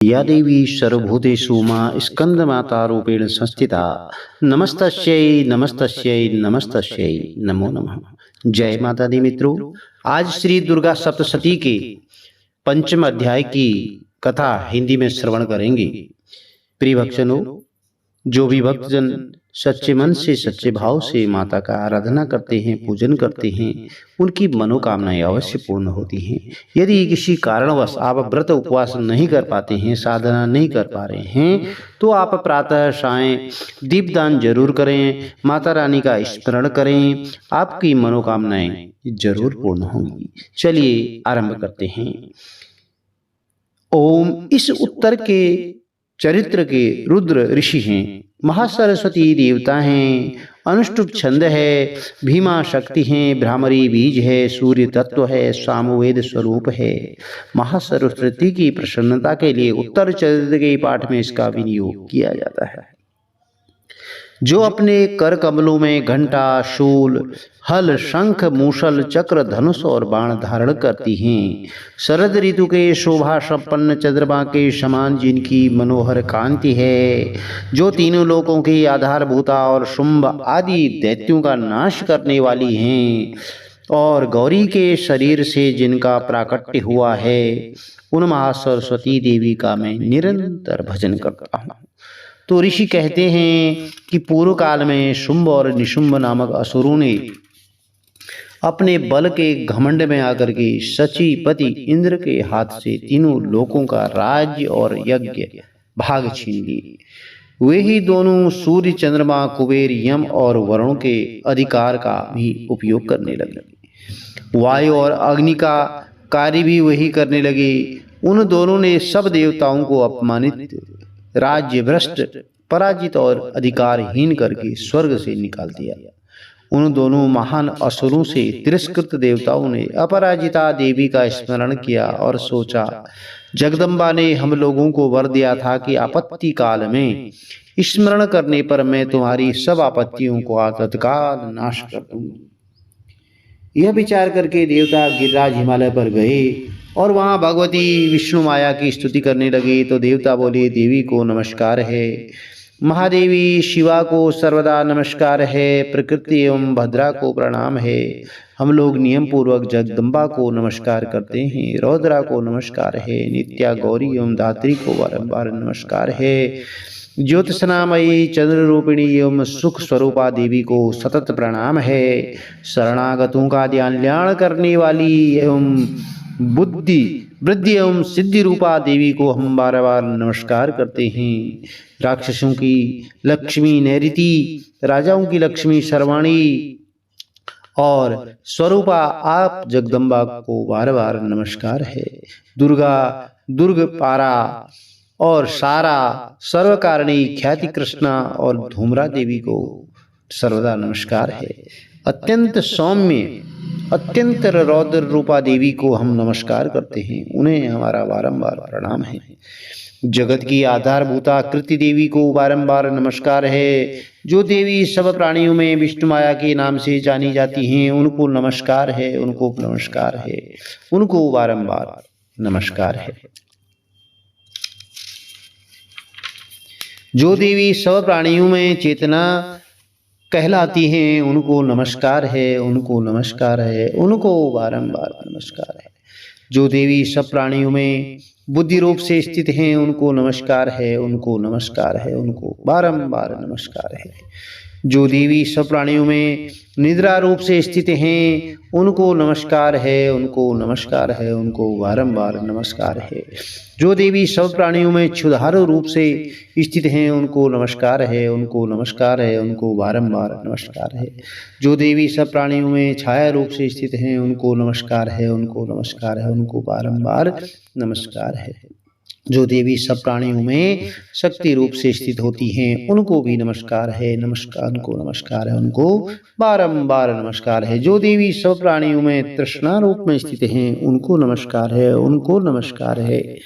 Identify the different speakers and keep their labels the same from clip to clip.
Speaker 1: या देवी सर्वभूतेषु मां स्कंदमातारूपेण संस्थिता नमस्तस्यै नमस्तस्यै नमस्तस्यै नमो नमः। जय माता दी मित्रों, आज श्री दुर्गा सप्तशती के पंचम अध्याय की कथा हिंदी में श्रवण करेंगे। प्रिय भक्तजनों, जो भी भक्तजन सच्चे मन से सच्चे भाव से माता का आराधना करते हैं, पूजन करते हैं, उनकी मनोकामनाएं अवश्य पूर्ण होती हैं। यदि किसी कारणवश आप व्रत उपवास नहीं कर पाते हैं, साधना नहीं कर पा रहे हैं, तो आप प्रातः सायं दीपदान जरूर करें, माता रानी का स्मरण करें, आपकी मनोकामनाएं जरूर पूर्ण होंगी। चलिए आरंभ करते हैं। ओम। इस उत्तर के चरित्र के रुद्र ऋषि हैं, महासरस्वती देवता हैं, अनुष्टुप छंद है, भीमा शक्ति हैं, भ्रामरी बीज है, सूर्य तत्व है, सामवेद स्वरूप है। महासरस्वती की प्रसन्नता के लिए उत्तर चरित्र के पाठ में इसका विनियोग किया जाता है। जो अपने कर कमलों में घंटा, शूल, हल, शंख, मूसल, चक्र, धनुष और बाण धारण करती हैं। शरद ऋतु के शोभा संपन्न चंद्रमा के समान जिनकी मनोहर कांति है, जो तीनों लोकों की आधारभूता और शुंभ आदि दैत्यों का नाश करने वाली हैं, और गौरी के शरीर से जिनका प्राकट्य हुआ है, उन महासरस्वती देवी का मैं निरंतर भजन करता हूँ। तो ऋषि कहते हैं कि पूर्व काल में शुंभ और निशुंभ नामक असुरों ने अपने बल के घमंड में आकर के शचीपति इंद्र के हाथ से तीनों लोकों का राज्य और यज्ञ भाग छीन लिए। वे ही दोनों सूर्य, चंद्रमा, कुबेर, यम और वरुण के अधिकार का भी उपयोग करने लगे। वायु और अग्नि का कार्य भी वही करने लगे। उन दोनों ने सब देवताओं को अपमानित, राज्य भ्रष्ट, पराजित और अधिकारहीन करके स्वर्ग से निकाल दिया। उन दोनों महान असुरों से तिरस्कृत देवताओं ने अपराजिता देवी का स्मरण किया और सोचा, जगदम्बा ने हम लोगों को वर दिया था कि आपत्ति काल में स्मरण करने पर मैं तुम्हारी सब आपत्तियों को तत्काल नाश कर दूंगी। यह विचार करके देवता गिरिराज हिमालय पर गए और वहां भगवती विष्णु माया की स्तुति करने लगे। तो देवता बोले, देवी को नमस्कार है, महादेवी शिवा को सर्वदा नमस्कार है, प्रकृति एवं भद्रा को प्रणाम है। हम लोग नियम पूर्वक जगदम्बा को नमस्कार करते हैं, रौद्रा को नमस्कार है, नित्या गौरी एवं धात्री को बारंबार नमस्कार है, ज्योतिषनामयी चंद्र रूपिणी एवं सुख स्वरूपा देवी को सतत प्रणाम है, शरणागतों का ध्यान करने वाली एवं बुद्धि वृद्धि एवं सिद्धि रूपा देवी को हम बार बार नमस्कार करते हैं। राक्षसों की लक्ष्मी नैऋति, राजाओं की लक्ष्मी सर्वाणी और स्वरूपा आप जगदम्बा को बार बार नमस्कार है। दुर्गा, दुर्ग पारा और सारा, सर्वकारिणी, ख्याति कृष्णा और धूम्रा देवी को सर्वदा नमस्कार है। अत्यंत सौम्य, अत्यंत रौद्र रूपा देवी को हम नमस्कार करते हैं, उन्हें हमारा बारंबार प्रणाम है। जगत की आधारभूता कृति देवी को बारंबार नमस्कार है। जो देवी सब प्राणियों में विष्णु माया के नाम से जानी जाती हैं, उनको नमस्कार है, उनको नमस्कार है, उनको बारंबार नमस्कार है। जो देवी सब प्राणियों में चेतना कहलाती हैं, उनको नमस्कार है, उनको नमस्कार है, उनको बारंबार नमस्कार है। जो देवी सब प्राणियों में बुद्धि रूप से स्थित हैं, उनको नमस्कार है, उनको नमस्कार है, उनको बारंबार नमस्कार है। जो देवी सब प्राणियों में निद्रा रूप से स्थित हैं, उनको नमस्कार है, उनको नमस्कार है, उनको बारंबार नमस्कार है। जो देवी सब प्राणियों में क्षुधारु रूप से स्थित हैं, उनको नमस्कार है, उनको नमस्कार है, उनको बारंबार नमस्कार है। जो देवी सब प्राणियों में छाया रूप से स्थित हैं, उनको नमस्कार है, उनको नमस्कार है, उनको बारंबार नमस्कार है। जो देवी सब प्राणियों में शक्ति रूप से स्थित होती हैं, उनको भी नमस्कार है, नमस्कार, उनको नमस्कार है, उनको बारंबार नमस्कार है। जो देवी सब प्राणियों में तृष्णा रूप में स्थित हैं, उनको नमस्कार है, उनको नमस्कार है,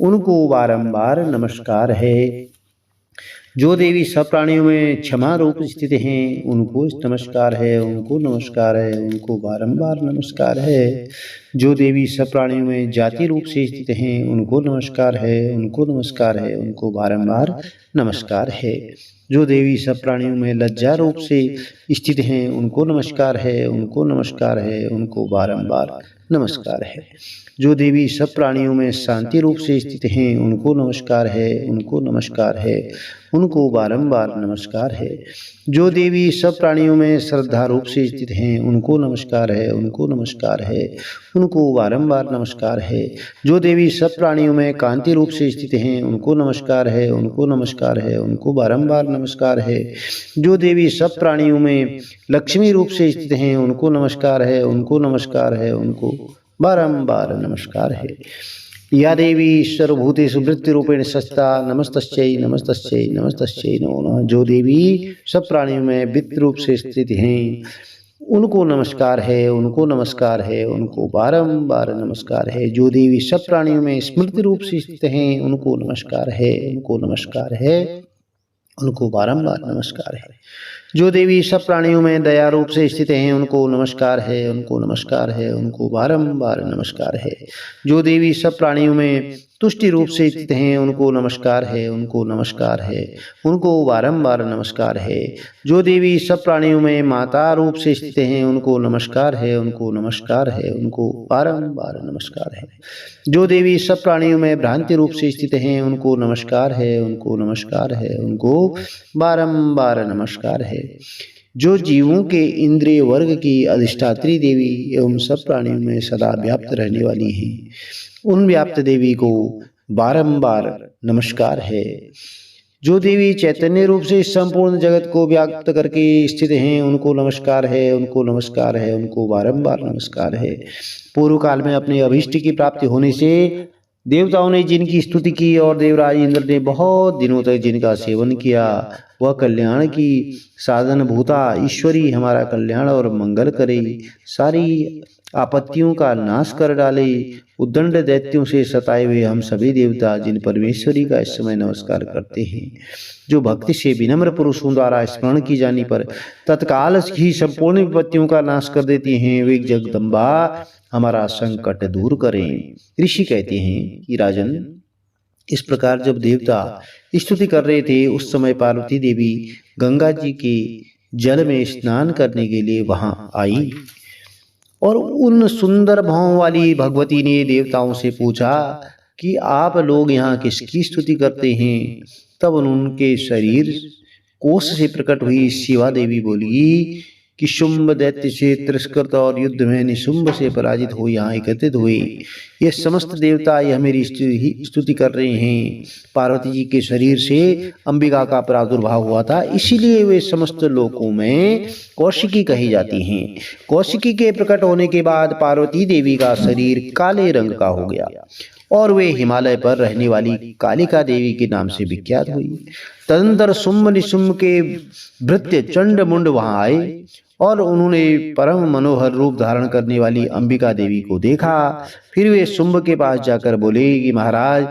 Speaker 1: उनको बारंबार नमस्कार है। जो देवी सब प्राणियों में क्षमा रूप स्थित हैं उनको नमस्कार है, उनको नमस्कार है, उनको बारंबार नमस्कार है। जो देवी सब प्राणियों में जाति रूप से स्थित हैं उनको नमस्कार है, उनको नमस्कार है, उनको बारंबार नमस्कार है। जो देवी सब प्राणियों में लज्जा रूप से स्थित हैं उनको नमस्कार है, उनको नमस्कार है, उनको बारंबार नमस्कार है। जो देवी सब प्राणियों में शांति रूप से स्थित हैं उनको नमस्कार है, उनको नमस्कार है, उनको बारंबार नमस्कार है। जो देवी सब प्राणियों में श्रद्धा रूप से स्थित हैं उनको नमस्कार है, उनको नमस्कार है, उनको बारंबार नमस्कार है। जो देवी सब प्राणियों में कांति रूप से स्थित हैं उनको नमस्कार है, उनको नमस्कार है, उनको बारंबार नमस्कार है। जो देवी सब प्राणियों में लक्ष्मी रूप से स्थित हैं उनको नमस्कार है, उनको नमस्कार है, उनको बारंबार नमस्कार है। या देवी सर्वभूतेषु वृत्तिरूपेण सस्ता नमस्तस्यै नमस्तस्यै नमस्तस्यै नमो नमः। जो देवी सब प्राणियों में वित्त रूप से स्थित हैं उनको नमस्कार है, उनको नमस्कार है, उनको बारंबार नमस्कार है। जो देवी सब प्राणियों में स्मृति रूप से स्थित हैं उनको नमस्कार है, उनको नमस्कार है, उनको बारंबार नमस्कार है। जो देवी सब प्राणियों में दया रूप से स्थित हैं उनको नमस्कार है, उनको नमस्कार है, उनको बारंबार नमस्कार है। जो देवी सब प्राणियों में तुष्टि रूप से स्थित हैं उनको नमस्कार है, उनको नमस्कार है, उनको बारंबार नमस्कार है। जो देवी सब प्राणियों में माता रूप से स्थित हैं उनको नमस्कार है, उनको नमस्कार है, उनको बारंबार नमस्कार है। जो देवी सब प्राणियों में भ्रांति रूप से स्थित हैं उनको नमस्कार है, उनको नमस्कार है, उनको बारंबार नमस्कार है। जो जीवों के इंद्रिय वर्ग की अधिष्ठात्री देवी एवं सब प्राणियों में सदा व्याप्त रहने वाली हैं उन व्याप्त देवी को बारंबार नमस्कार है। जो देवी चैतन्य रूप से संपूर्ण जगत को व्याप्त करके स्थित हैं उनको नमस्कार है, उनको नमस्कार है, उनको बारंबार नमस्कार है। पूर्व काल में अपने अभीष्ट की प्राप्ति होने से देवताओं ने जिनकी स्तुति की और देवराज इंद्र ने बहुत दिनों तक जिनका सेवन किया वह कल्याण की साधन भूता ईश्वरी हमारा कल्याण और मंगल करे, सारी आपत्तियों का नाश कर डाले। उद्दंड दैत्यों से सताए हुए हम सभी देवता जिन परमेश्वरी का इस समय नमस्कार करते हैं, जो भक्ति से विनम्र पुरुषों द्वारा स्मरण की जाने पर तत्काल ही संपूर्ण विपत्तियों का नाश कर देती हैं, वे जगदम्बा हमारा संकट दूर करें। ऋषि कहते हैं कि राजन, इस प्रकार जब देवता स्तुति कर रहे थे उस समय पार्वती देवी गंगा जी के जल में स्नान करने के लिए वहां आई और उन सुंदर भावों वाली भगवती ने देवताओं से पूछा कि आप लोग यहाँ किसकी स्तुति करते हैं। तब उनके शरीर कोष से प्रकट हुई शिवा देवी बोली कि शुंभ दैत्य से तिरस्कृत और युद्ध में निशुंभ से पराजित हो यहाँ एकत्रित हुए ये समस्त देवता यह मेरी स्तुति कर रहे हैं। पार्वती जी के शरीर से अंबिका का प्रादुर्भाव हुआ था, इसीलिए वे समस्त लोकों में कौशिकी कही जाती हैं। कौशिकी के प्रकट होने के बाद पार्वती देवी का शरीर काले रंग का हो गया और वे हिमालय पर रहने वाली कालिका देवी के नाम से विख्यात हुई। तदंतर शुंभ निशुंभ के भृत्य चंड मुंड वहां आए और उन्होंने परम मनोहर रूप धारण करने वाली अंबिका देवी को देखा। फिर वे शुंभ के पास जाकर बोले कि महाराज,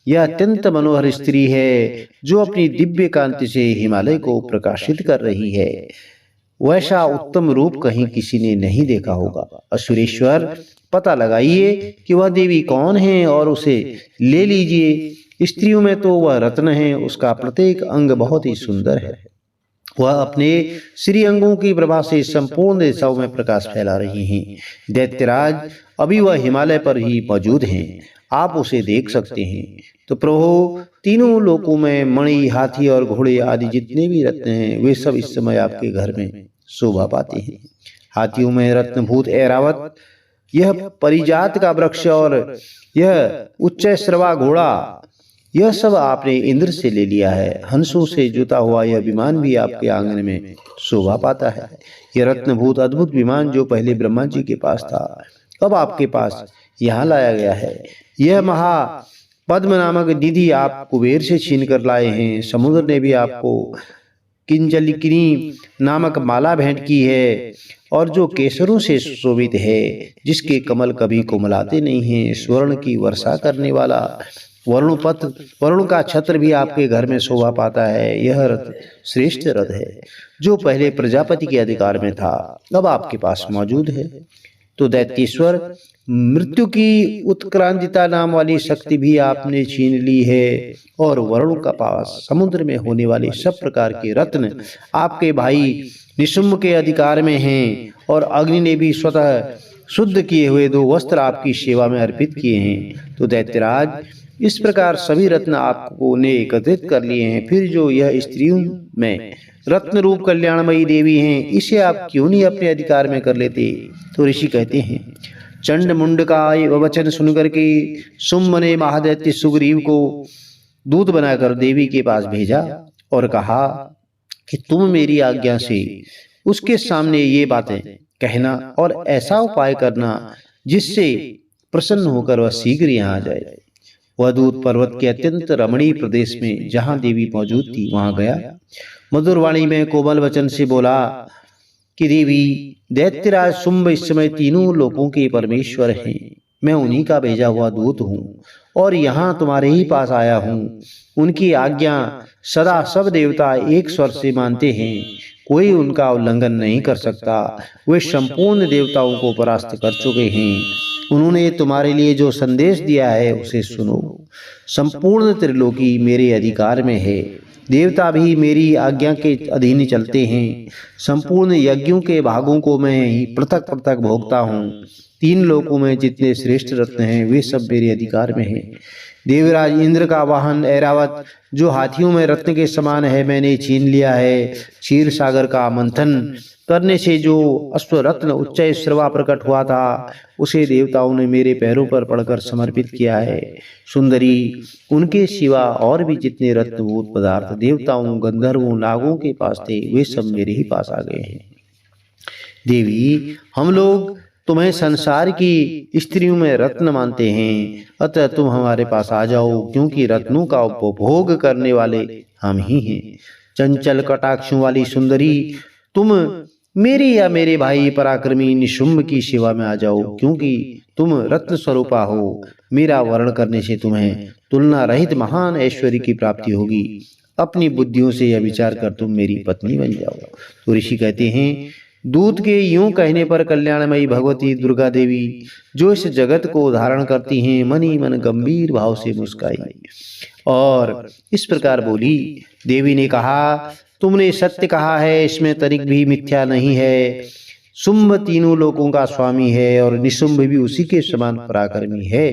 Speaker 1: यह अत्यंत मनोहर स्त्री है जो अपनी दिव्य कांति से हिमालय को प्रकाशित कर रही है। वैसा उत्तम रूप कहीं किसी ने नहीं देखा होगा। असुरेश्वर, पता लगाइए कि वह देवी कौन है और उसे ले लीजिए। स्त्रियों में तो वह रत्न है, उसका प्रत्येक अंग बहुत ही सुंदर है। वह अपने श्री अंगों की प्रभा से संपूर्ण दिशाओं में प्रकाश फैला रही हैं। दैत्यराज, अभी वह हिमालय पर ही मौजूद हैं, आप उसे देख सकते हैं। तो प्रभु, तीनों लोकों में मणि, हाथी और घोड़े आदि जितने भी रत्न हैं वे सब इस समय आपके घर में शोभा पाते हैं। हाथियों में रत्नभूत ऐरावत, यह परिजात का वृक्ष और यह उच्च श्रवा घोड़ा, यह सब आपने इंद्र से ले लिया है। हंसों से जुता हुआ यह विमान भी आपके आंगन में शोभा पाता है। यह रत्नभूत अद्भुत विमान जो पहले ब्रह्मा जी के पास था अब आपके पास यहाँ लाया गया है। यह महा पद्म नामक निधि आप कुबेर से छीन कर लाए हैं। समुद्र ने भी आपको किंजलिकिनी नामक माला भेंट की है और जो केसरों से सुशोभित है, जिसके कमल कभी कोमलाते नहीं हैं। स्वर्ण की वर्षा करने वाला वरुण का छत्र भी आपके घर में शोभा पाता है। यह रथ श्रेष्ठ रथ है जो पहले प्रजापति के अधिकार में था, अब आपके पास मौजूद है। तो दैत्येश्वर, मृत्यु की उत्क्रांतिता नाम वाली शक्ति भी आपने छीन ली है, और वरुण का पास समुद्र में होने वाले सब प्रकार के रत्न आपके भाई निशुम्भ के अधिकार में हैं, और अग्नि ने भी स्वतः शुद्ध किए हुए 2 वस्त्र आपकी सेवा में अर्पित किए हैं। तो दैत्यराज, इस प्रकार सभी रत्न आपको ने एकत्रित कर लिए हैं, फिर जो यह स्त्रियों में रत्न रूप कल्याणमयी देवी हैं, इसे आप क्यों नहीं अपने अधिकार में कर लेते। तो ऋषि कहते हैं, चंड मुंड का ये वचन सुनकर के शुंभ ने महादैत्य सुग्रीव को दूत बनाकर देवी के पास भेजा और कहा कि तुम मेरी आज्ञा से उसके सामने ये बातें कहना और ऐसा उपाय करना जिससे प्रसन्न होकर वह शीघ्र यहाँ आ जाए। वह दूत पर्वत के अत्यंत रमणीय प्रदेश में जहाँ देवी मौजूद थी वहां गया। मधुर वाणी में कोमल वचन से बोला कि देवी, दैत्यराज शुंभ इस समय तीनों लोकों के परमेश्वर हैं। मैं उन्हीं का भेजा हुआ दूत हूँ और यहाँ तुम्हारे ही पास आया हूँ। उनकी आज्ञा सदा सब देवता एक स्वर से मानते हैं, कोई उनका उल्लंघन नहीं कर सकता। वे संपूर्ण देवताओं को परास्त कर चुके हैं। उन्होंने तुम्हारे लिए जो संदेश दिया है उसे सुनो। संपूर्ण त्रिलोकी मेरे अधिकार में है, देवता भी मेरी आज्ञा के अधीन चलते हैं। संपूर्ण यज्ञों के भागों को मैं ही पृथक पृथक भोगता हूँ। 3 लोकों में जितने श्रेष्ठ रत्न हैं वे सब मेरे अधिकार में हैं। देवराज इंद्र का वाहन ऐरावत जो हाथियों में रत्न के समान है मैंने छीन लिया है। क्षीर सागर का मंथन करने से जो अश्वरत्न उच्च श्रवा प्रकट हुआ था उसे देवताओं ने मेरे पैरों पर पड़कर समर्पित किया है। सुंदरी, उनके सिवा और भी जितने रत्नभूत पदार्थ देवताओं, गंधर्वों, नागों के पास थे वे सब मेरे ही पास आ गए हैं। देवी, हम लोग तुम्हें संसार की स्त्रियों में रत्न मानते हैं, अतः तुम हमारे पास आ जाओ, क्योंकि रत्नों का उपभोग करने वाले हम ही हैं। चंचल कटाक्षों वाली सुंदरी, तुम मेरे या मेरे भाई पराक्रमी निशुंभ की सेवा में आ जाओ, क्योंकि तुम रत्न स्वरूपा हो। मेरा वर्ण करने से तुम्हें तुलना रहित महान ऐश्वर्य की प्राप्ति होगी। अपनी बुद्धियों से यह विचार कर तुम मेरी पत्नी बन जाओ। तो ऋषि कहते हैं, दूत के यूं कहने पर कल्याणमयी भगवती दुर्गा देवी जो इस जगत को धारण करती हैं मन ही मन गंभीर भाव से मुस्काई और इस प्रकार बोली। देवी ने कहा, तुमने सत्य कहा है, इसमें तनिक भी मिथ्या नहीं है। शुंभ तीनों लोकों का स्वामी है और निशुंभ भी उसी के समान पराक्रमी है,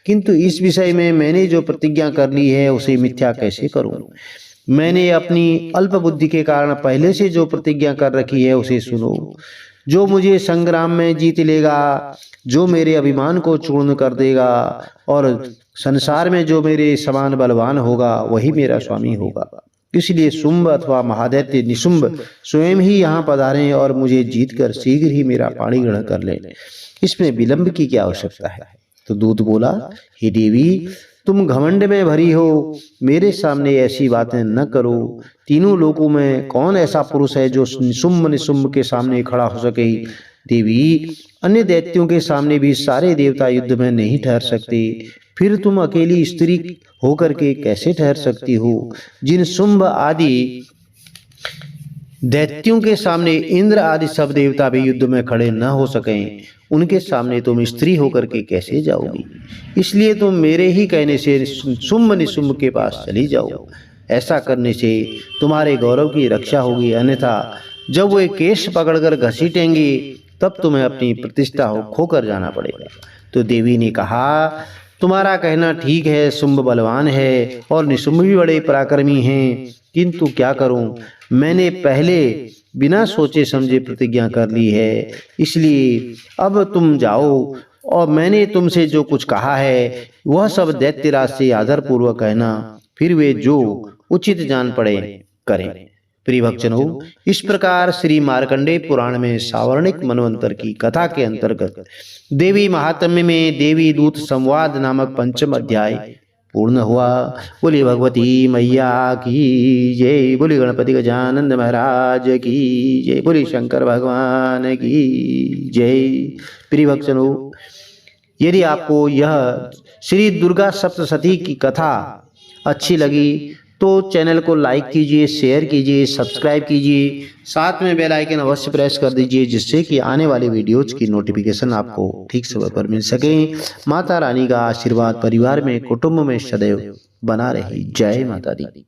Speaker 1: किंतु इस विषय में मैंने जो प्रतिज्ञा कर ली है उसे मिथ्या कैसे करूं। मैंने अपनी अल्प बुद्धि के कारण पहले से जो प्रतिज्ञा कर रखी है उसे सुनो। जो मुझे संग्राम में जीत लेगा, जो मेरे अभिमान को चूर्ण कर देगा और संसार में जो मेरे समान बलवान होगा वही मेरा स्वामी होगा। इसलिए शुंभ अथवा महादैत्य निशुंभ स्वयं ही यहाँ पधारें और मुझे जीतकर शीघ्र ही मेरा पाणी ग्रहण कर लें। इसमें विलंब की क्या आवश्यकता है। तो दूत बोला, हे देवी, तुम घमंड में भरी हो, मेरे सामने ऐसी बातें न करो। तीनों लोकों में कौन ऐसा पुरुष है जो शुंभ निशुंभ के सामने खड़ा हो सके। देवी, अन्य दैत्यों के सामने भी सारे देवता युद्ध में नहीं ठहर सकते, फिर तुम अकेली स्त्री होकर के कैसे ठहर सकती हो। जिन शुंभ आदि दैत्यों के सामने इंद्र आदि सब देवता भी युद्ध में खड़े न हो सकें, उनके सामने तुम स्त्री होकर के कैसे जाओगी। इसलिए तुम मेरे ही कहने से शुंभ निशुंभ के पास चली जाओ। ऐसा करने से तुम्हारे गौरव की रक्षा होगी, अन्यथा जब वे केश पकड़कर घसीटेंगे तब तुम्हें अपनी प्रतिष्ठा खोकर जाना पड़ेगा। तो देवी ने कहा, तुम्हारा कहना ठीक है, शुंभ बलवान है और निशुंभ भी बड़े पराक्रमी हैं, किंतु क्या करूं, मैंने पहले बिना सोचे समझे प्रतिज्ञा कर ली है। इसलिए अब तुम जाओ और मैंने तुमसे जो कुछ कहा है वह सब दैत्यराज से आदरपूर्वक कहना, फिर वे जो उचित जान पड़े करें। प्रिय भक्तजनों, इस प्रकार श्री मार्कंडेय पुराण में सावर्णिक मनवंतर की कथा के अंतर्गत देवी महात्म्य में देवी दूत संवाद नामक 5वां अध्याय पूर्ण हुआ। बोली भगवती मैया की जय, बोली गणपति गजानन महाराज की जय, बोली शंकर भगवान की जय। प्रिय भक्तजनों, यदि आपको यह श्री दुर्गा सप्तशती की कथा अच्छी लगी तो चैनल को लाइक कीजिए, शेयर कीजिए, सब्सक्राइब कीजिए, साथ में बेल आइकन अवश्य प्रेस कर दीजिए, जिससे कि आने वाली वीडियोज की नोटिफिकेशन आपको ठीक समय पर मिल सके। माता रानी का आशीर्वाद परिवार में, कुटुंब में सदैव बना रहे। जय माता दी।